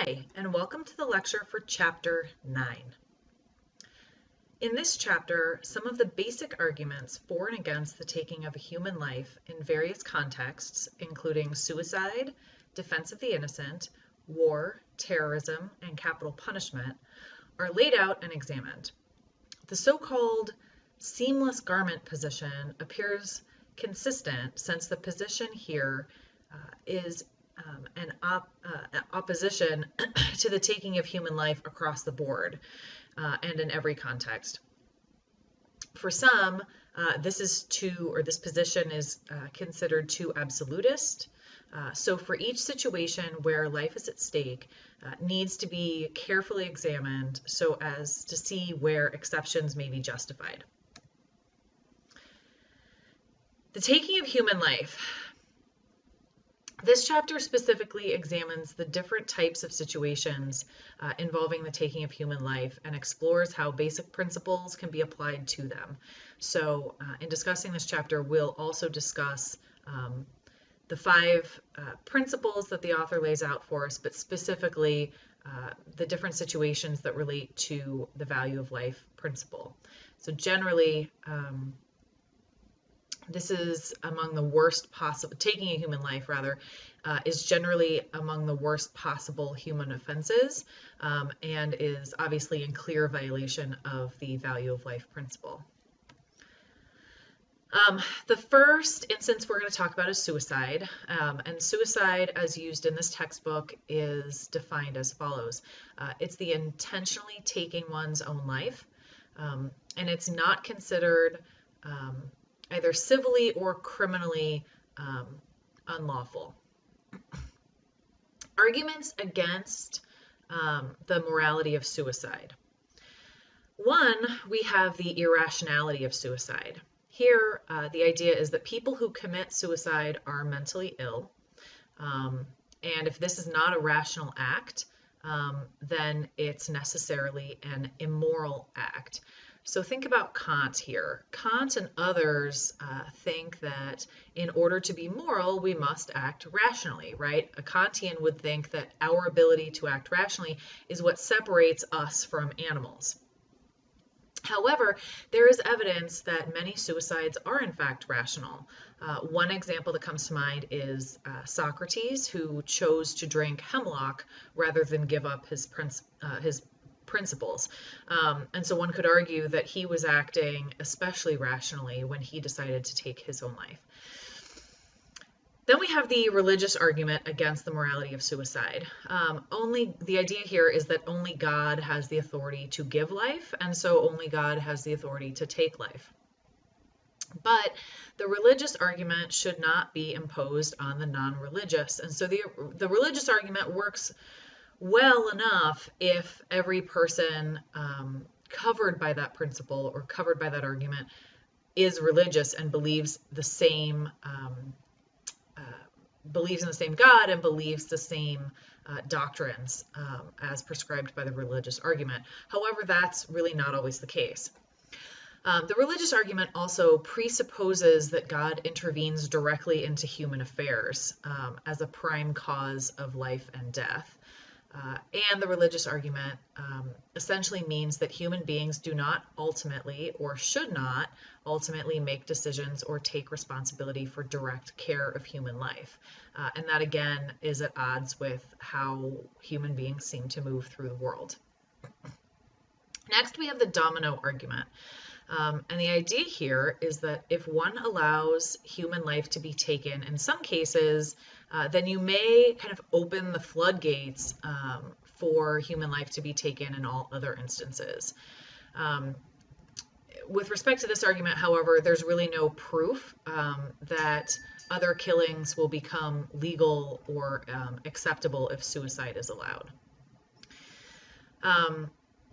Hi, and welcome to the lecture for Chapter 9. In this chapter, some of the basic arguments for and against the taking of a human life in various contexts, including suicide, defense of the innocent, war, terrorism, and capital punishment, are laid out and examined. The so-called seamless garment position appears consistent since the position here is an opposition to the taking of human life across the board and in every context. For some, this position is considered too absolutist. So for each situation where life is at stake, needs to be carefully examined so as to see where exceptions may be justified. The taking of human life. This chapter specifically examines the different types of situations involving the taking of human life and explores how basic principles can be applied to them. So in discussing this chapter, we'll also discuss the 5 principles that the author lays out for us, but specifically the different situations that relate to the value of life principle. So generally, this is among the worst possible, taking a human life rather, is generally among the worst possible human offenses and is obviously in clear violation of the value of life principle. The first instance we're going to talk about is suicide, and suicide as used in this textbook is defined as follows. It's the intentionally taking one's own life, and it's not considered either civilly or criminally unlawful. Arguments against the morality of suicide. One, we have the irrationality of suicide. Here, the idea is that people who commit suicide are mentally ill, and if this is not a rational act, then it's necessarily an immoral act. So think about Kant here. Kant and others think that in order to be moral, we must act rationally, right? A Kantian would think that our ability to act rationally is what separates us from animals. However, there is evidence that many suicides are in fact rational. One example that comes to mind is Socrates, who chose to drink hemlock rather than give up his principles. And so one could argue that he was acting especially rationally when he decided to take his own life. Then we have the religious argument against the morality of suicide. The idea here is that only God has the authority to give life, and so only God has the authority to take life. But the religious argument should not be imposed on the non-religious. And so the religious argument works well enough if every person covered by that principle or covered by that argument is religious and believes in the same God and believes the same doctrines as prescribed by the religious argument. However, that's really not always the case. The religious argument also presupposes that God intervenes directly into human affairs as a prime cause of life and death. And the religious argument essentially means that human beings do not ultimately or should not ultimately make decisions or take responsibility for direct care of human life. And that again is at odds with how human beings seem to move through the world. Next, we have the domino argument. And the idea here is that if one allows human life to be taken, in some cases, then you may kind of open the floodgates for human life to be taken in all other instances. With respect to this argument, however, there's really no proof that other killings will become legal or acceptable if suicide is allowed.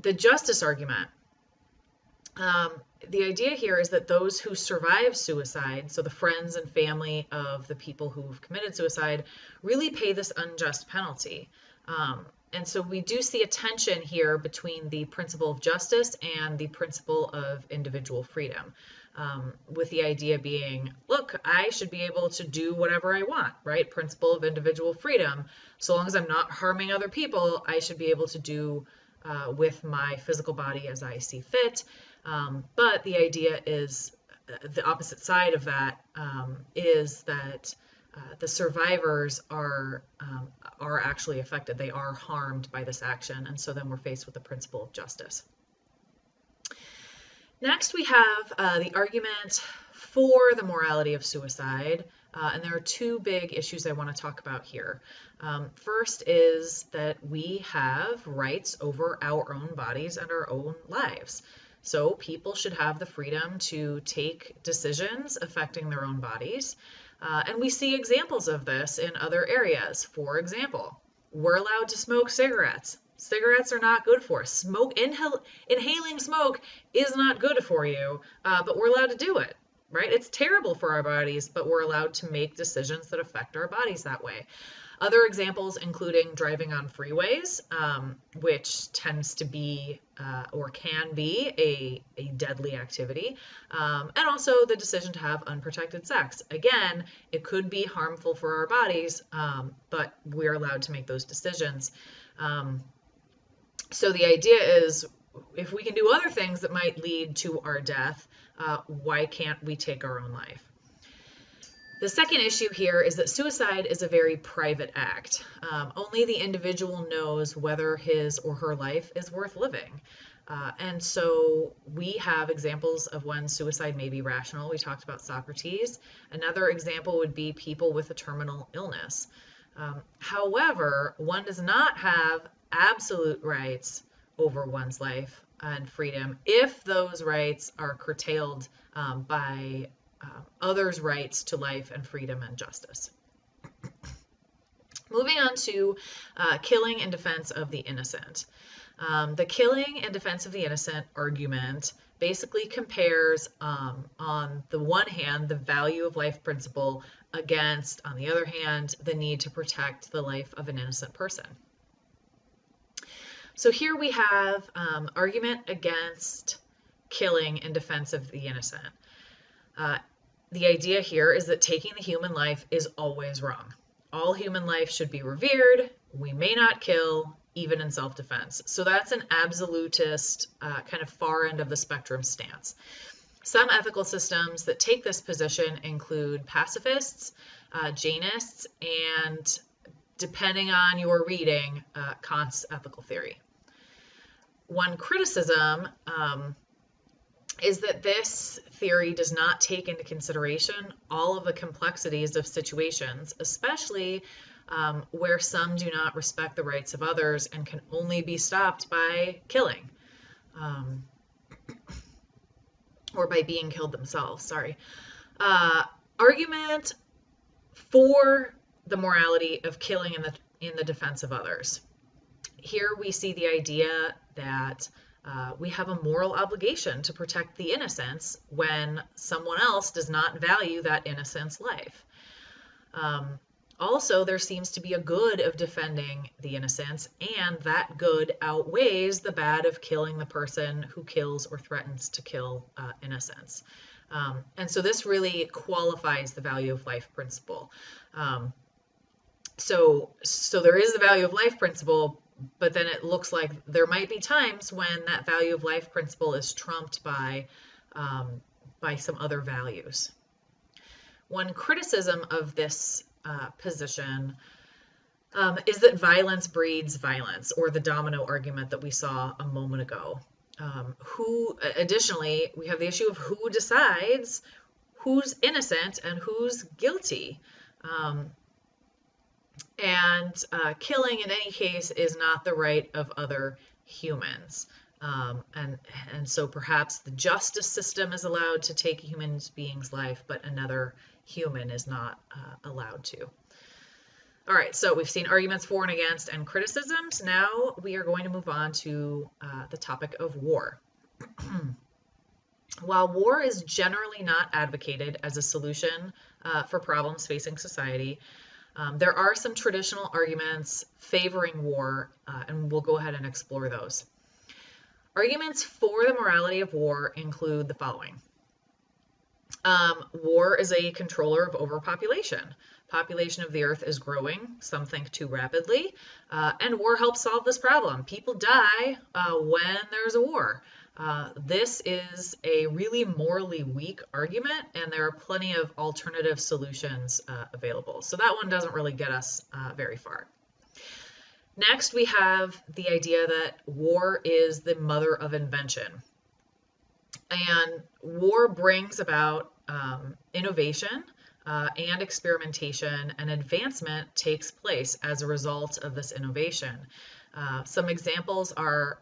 The justice argument. The idea here is that those who survive suicide, so the friends and family of the people who've committed suicide, really pay this unjust penalty. And so we do see a tension here between the principle of justice and the principle of individual freedom. with the idea being, look, I should be able to do whatever I want, right? Principle of individual freedom. So long as I'm not harming other people, I should be able to do with my physical body as I see fit. But the idea is the opposite side of that is that the survivors are actually affected. They are harmed by this action, and so then we're faced with the principle of justice. Next, we have the argument for the morality of suicide, and there are two big issues I want to talk about here. First is that we have rights over our own bodies and our own lives. So people should have the freedom to take decisions affecting their own bodies. And we see examples of this in other areas. For example, we're allowed to smoke cigarettes. Cigarettes are not good for us. Inhaling smoke is not good for you, but we're allowed to do it, right? It's terrible for our bodies, but we're allowed to make decisions that affect our bodies that way. Other examples including driving on freeways, which tends to be or can be a deadly activity, and also the decision to have unprotected sex. Again, it could be harmful for our bodies, but we're allowed to make those decisions. So the idea is, if we can do other things that might lead to our death, why can't we take our own life? The second issue here is that suicide is a very private act. Only the individual knows whether his or her life is worth living. And so we have examples of when suicide may be rational. We talked about Socrates. Another example would be people with a terminal illness. However, one does not have absolute rights over one's life and freedom if those rights are curtailed by others' rights to life and freedom and justice. Moving on to killing in defense of the innocent. The killing in defense of the innocent argument basically compares, on the one hand, the value of life principle against, on the other hand, the need to protect the life of an innocent person. So here we have argument against killing in defense of the innocent. The idea here is that taking the human life is always wrong. All human life should be revered. We may not kill, even in self-defense. So that's an absolutist, kind of far end of the spectrum stance. Some ethical systems that take this position include pacifists, Jainists, and, depending on your reading, Kant's ethical theory. One criticism is that this theory does not take into consideration all of the complexities of situations, especially where some do not respect the rights of others and can only be stopped by killing, or by being killed themselves, sorry. Argument for the morality of killing in the defense of others. Here we see the idea that we have a moral obligation to protect the innocents when someone else does not value that innocent's life. Also, there seems to be a good of defending the innocents, and that good outweighs the bad of killing the person who kills or threatens to kill innocents. And so this really qualifies the value of life principle. So there is the value of life principle, but then it looks like there might be times when that value of life principle is trumped by some other values. One criticism of this position is that violence breeds violence, or the domino argument that we saw a moment ago. Additionally, we have the issue of who decides who's innocent and who's guilty. And killing in any case is not the right of other humans. And so perhaps the justice system is allowed to take a human being's life, but another human is not allowed to. All right, so we've seen arguments for and against and criticisms. Now we are going to move on to the topic of war. While war is generally not advocated as a solution for problems facing society, there are some traditional arguments favoring war, and we'll go ahead and explore those. Arguments for the morality of war include the following. War is a controller of overpopulation. Population of the earth is growing, some think too rapidly, and war helps solve this problem. People die when there's a war. This is a really morally weak argument, and there are plenty of alternative solutions available. So that one doesn't really get us very far. Next, we have the idea that war is the mother of invention. And war brings about innovation and experimentation, and advancement takes place as a result of this innovation. Some examples are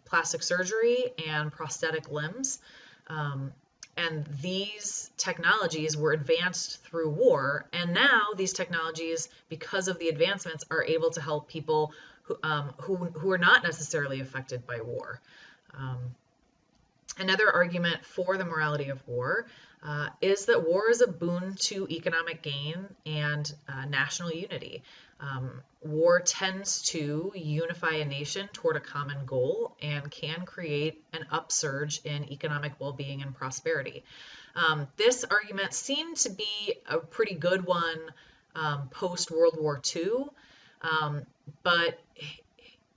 plastic surgery and prosthetic limbs. And these technologies were advanced through war, and now these technologies, because of the advancements, are able to help people who are not necessarily affected by war. Another argument for the morality of war is that war is a boon to economic gain and national unity. War tends to unify a nation toward a common goal and can create an upsurge in economic well-being and prosperity. This argument seemed to be a pretty good one post-World War II, but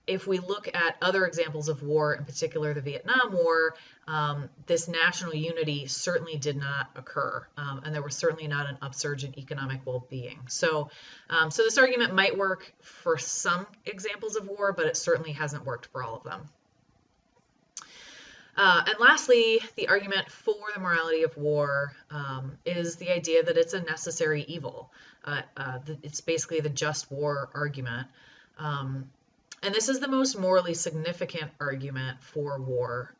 if we look at other examples of war, in particular the Vietnam War, this national unity certainly did not occur, and there was certainly not an upsurge in economic well-being. So this argument might work for some examples of war, but it certainly hasn't worked for all of them. And lastly, the argument for the morality of war is the idea that it's a necessary evil. It's basically the just war argument. And this is the most morally significant argument for war,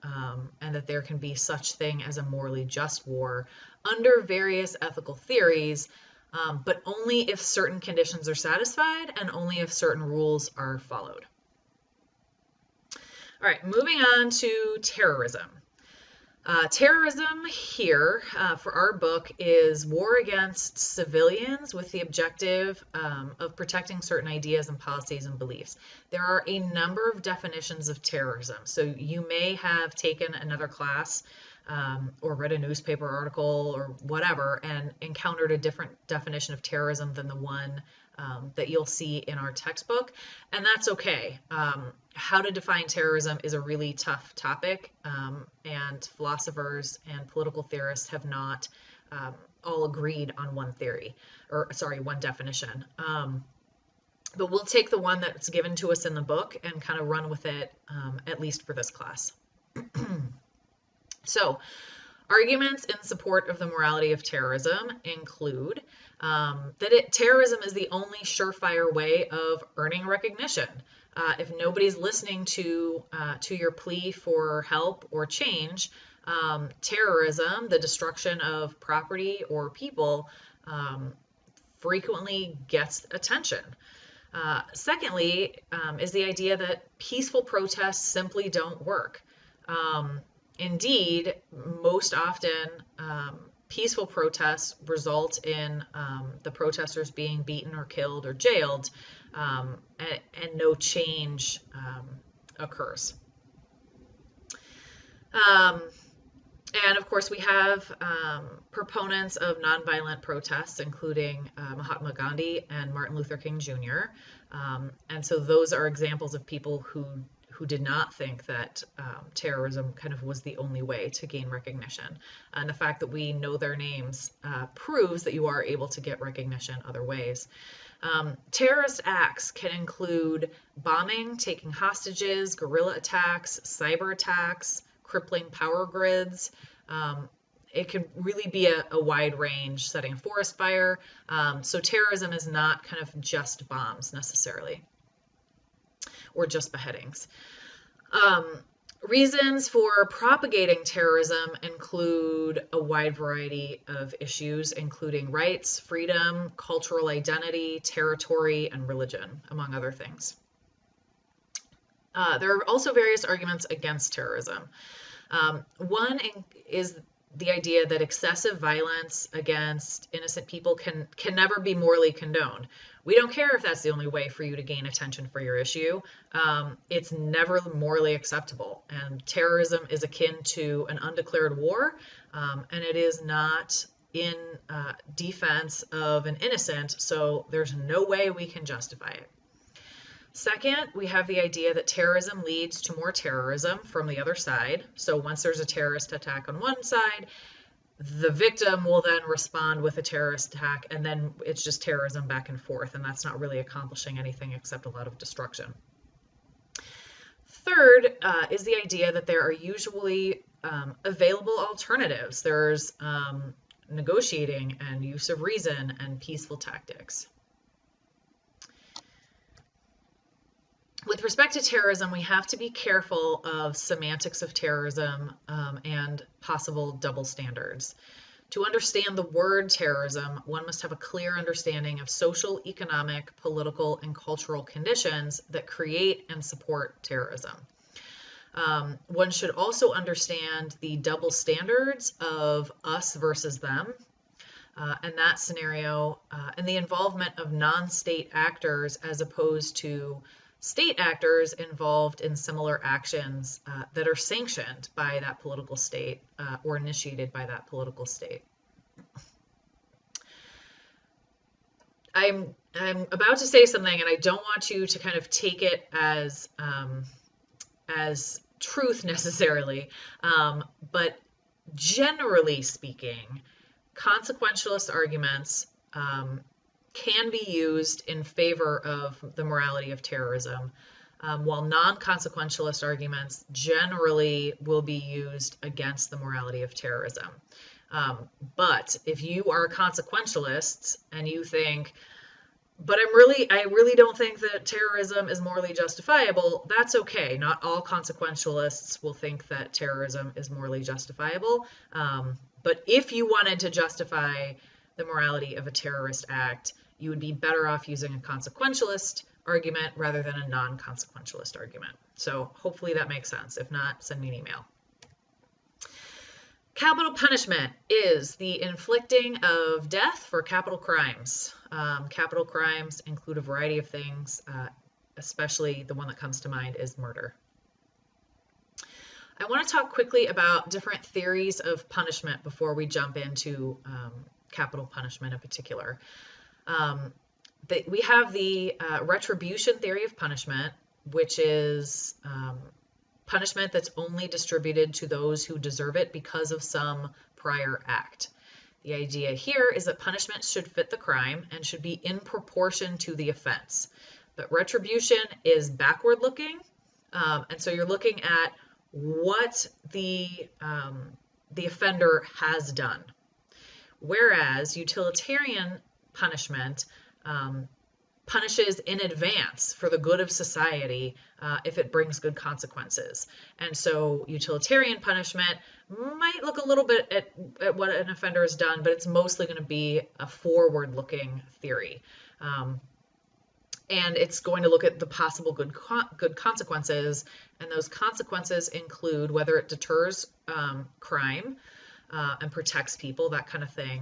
and that there can be such thing as a morally just war under various ethical theories, but only if certain conditions are satisfied and only if certain rules are followed. All right, moving on to terrorism. Terrorism here for our book is war against civilians with the objective of protecting certain ideas and policies and beliefs. There are a number of definitions of terrorism. So you may have taken another class or read a newspaper article or whatever and encountered a different definition of terrorism than the one that you'll see in our textbook, and that's okay. How to define terrorism is a really tough topic, and philosophers and political theorists have not all agreed on one definition. But we'll take the one that's given to us in the book and kind of run with it, at least for this class. So, arguments in support of the morality of terrorism include that terrorism is the only surefire way of earning recognition. If nobody's listening to your plea for help or change, terrorism, the destruction of property or people, frequently gets attention. Secondly, is the idea that peaceful protests simply don't work. Indeed, most often, peaceful protests result in the protesters being beaten or killed or jailed, and no change occurs. And of course, we have proponents of nonviolent protests, including Mahatma Gandhi and Martin Luther King Jr. And so those are examples of people who did not think that terrorism kind of was the only way to gain recognition. And the fact that we know their names proves that you are able to get recognition other ways. Terrorist acts can include bombing, taking hostages, guerrilla attacks, cyber attacks, crippling power grids. It can really be a wide range, setting a forest fire. So terrorism is not kind of just bombs necessarily, or just beheadings. Reasons for propagating terrorism include a wide variety of issues, including rights, freedom, cultural identity, territory, and religion, among other things. There are also various arguments against terrorism. One is the idea that excessive violence against innocent people can never be morally condoned. We don't care if that's the only way for you to gain attention for your issue. It's never morally acceptable. And terrorism is akin to an undeclared war, and it is not in defense of an innocent, so there's no way we can justify it. Second, we have the idea that terrorism leads to more terrorism from the other side. So once there's a terrorist attack on one side, the victim will then respond with a terrorist attack, and then it's just terrorism back and forth, and that's not really accomplishing anything except a lot of destruction. Third is the idea that there are usually available alternatives. There's negotiating and use of reason and peaceful tactics. With respect to terrorism, we have to be careful of semantics of terrorism and possible double standards. To understand the word terrorism, one must have a clear understanding of social, economic, political, and cultural conditions that create and support terrorism. One should also understand the double standards of us versus them, and that scenario, and the involvement of non-state actors as opposed to state actors involved in similar actions that are sanctioned by that political state or initiated by that political state. I'm about to say something, and I don't want you to kind of take it as truth necessarily, but generally speaking, consequentialist arguments can be used in favor of the morality of terrorism, while non-consequentialist arguments generally will be used against the morality of terrorism. But if you are a consequentialist and you think, but I really don't think that terrorism is morally justifiable, that's okay. Not all consequentialists will think that terrorism is morally justifiable. But if you wanted to justify the morality of a terrorist act, you would be better off using a consequentialist argument rather than a non-consequentialist argument. So hopefully that makes sense. If not, send me an email. Capital punishment is the inflicting of death for capital crimes. Capital crimes include a variety of things, especially the one that comes to mind is murder. I want to talk quickly about different theories of punishment before we jump into capital punishment in particular. We have the retribution theory of punishment, which is punishment that's only distributed to those who deserve it because of some prior act. The idea here is that punishment should fit the crime and should be in proportion to the offense. But retribution is backward looking, and so you're looking at what the offender has done. Whereas utilitarian punishment punishes in advance for the good of society if it brings good consequences. And so utilitarian punishment might look a little bit at what an offender has done, but it's mostly going to be a forward-looking theory. And it's going to look at the possible good consequences, and those consequences include whether it deters crime and protects people, that kind of thing.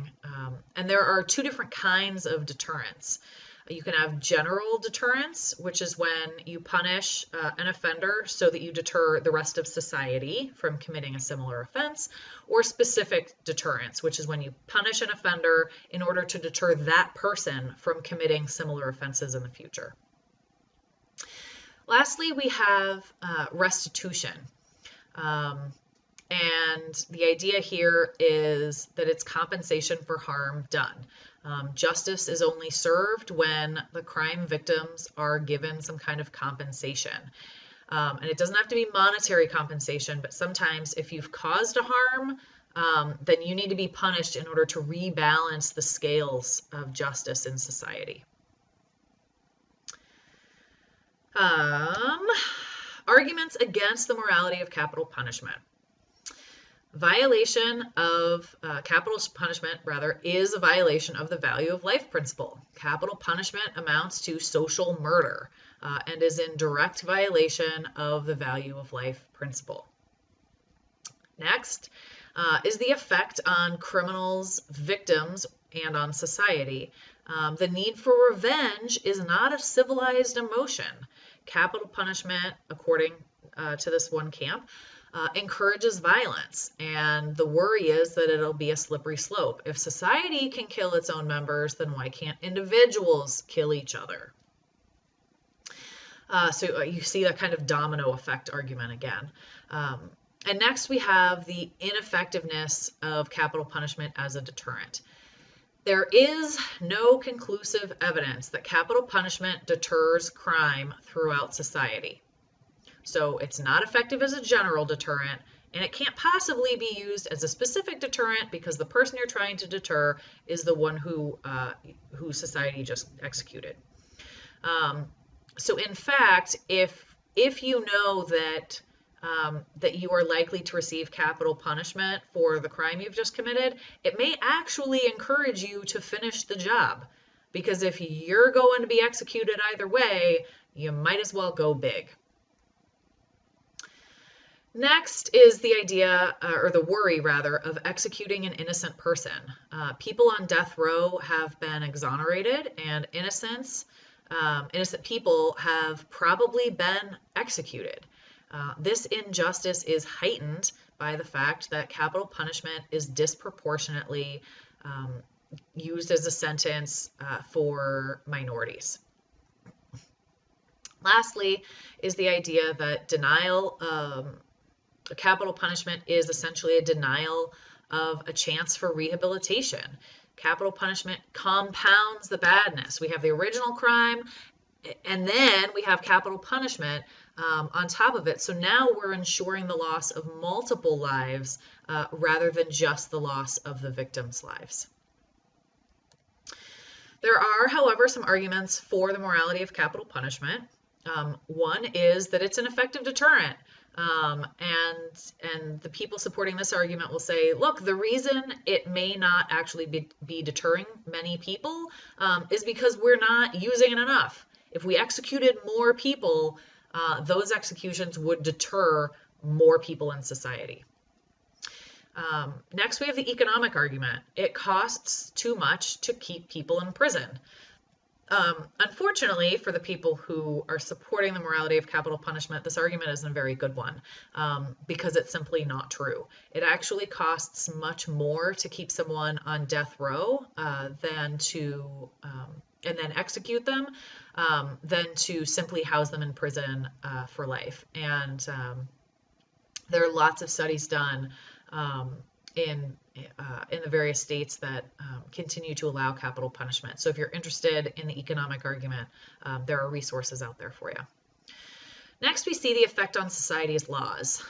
And there are two different kinds of deterrence. You can have general deterrence, which is when you punish an offender so that you deter the rest of society from committing a similar offense, or specific deterrence, which is when you punish an offender in order to deter that person from committing similar offenses in the future. Lastly, we have restitution. And the idea here is that it's compensation for harm done. Justice is only served when the crime victims are given some kind of compensation. And it doesn't have to be monetary compensation, but sometimes if you've caused a harm, then you need to be punished in order to rebalance the scales of justice in society. Arguments against the morality of capital punishment. Violation of capital punishment, is a violation of the value of life principle. Capital punishment amounts to social murder and is in direct violation of the value of life principle. Next, is the effect on criminals, victims, and on society. The need for revenge is not a civilized emotion. Capital punishment, according to this one camp, encourages violence, and the worry is that it'll be a slippery slope. If society can kill its own members, then why can't individuals kill each other? So you see that kind of domino effect argument again. And next we have the ineffectiveness of capital punishment as a deterrent. There is no conclusive evidence that capital punishment deters crime throughout society. So it's not effective as a general deterrent, and it can't possibly be used as a specific deterrent because the person you're trying to deter is the one who society just executed. So in fact, if you know that that you are likely to receive capital punishment for the crime you've just committed, it may actually encourage you to finish the job, because if you're going to be executed either way, you might as well go big. Next is the idea, or the worry rather, of executing an innocent person. People on death row have been exonerated, and innocent people have probably been executed. This injustice is heightened by the fact that capital punishment is disproportionately used as a sentence for minorities. Lastly is the idea that capital punishment is essentially a denial of a chance for rehabilitation. Capital punishment compounds the badness. We have the original crime, and then we have capital punishment on top of it. So now we're ensuring the loss of multiple lives rather than just the loss of the victims' lives. There are, however, some arguments for the morality of capital punishment. One is that it's an effective deterrent. And the people supporting this argument will say, look, the reason it may not actually be deterring many people is because we're not using it enough. If we executed more people, those executions would deter more people in society. Next, we have the economic argument. It costs too much to keep people in prison. Unfortunately, for the people who are supporting the morality of capital punishment, this argument isn't a very good one because it's simply not true. It actually costs much more to keep someone on death row than to and then execute them than to simply house them in prison for life. And there are lots of studies done in the various states that continue to allow capital punishment. So if you're interested in the economic argument, there are resources out there for you. Next, we see the effect on society's laws.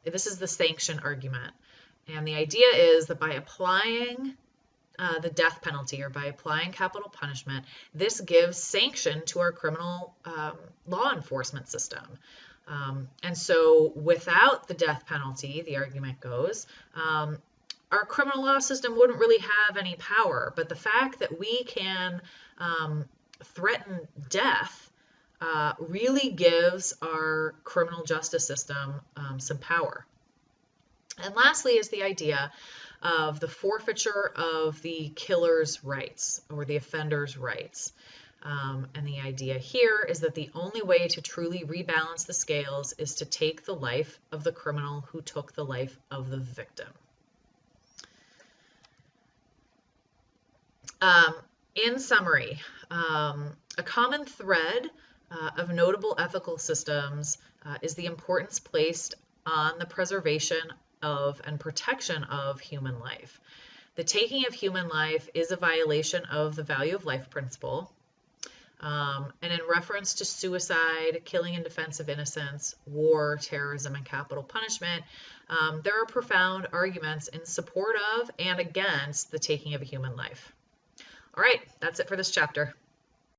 This is the sanction argument. And the idea is that by applying the death penalty or by applying capital punishment, this gives sanction to our criminal law enforcement system. And so without the death penalty, the argument goes, our criminal law system wouldn't really have any power. But the fact that we can threaten death really gives our criminal justice system some power. And lastly is the idea of the forfeiture of the killer's rights or the offender's rights. And the idea here is that the only way to truly rebalance the scales is to take the life of the criminal who took the life of the victim. In summary, a common thread of notable ethical systems is the importance placed on the preservation of and protection of human life. The taking of human life is a violation of the value of life principle. And in reference to suicide, killing in defense of innocence, war, terrorism, and capital punishment, there are profound arguments in support of and against the taking of a human life. All right, that's it for this chapter.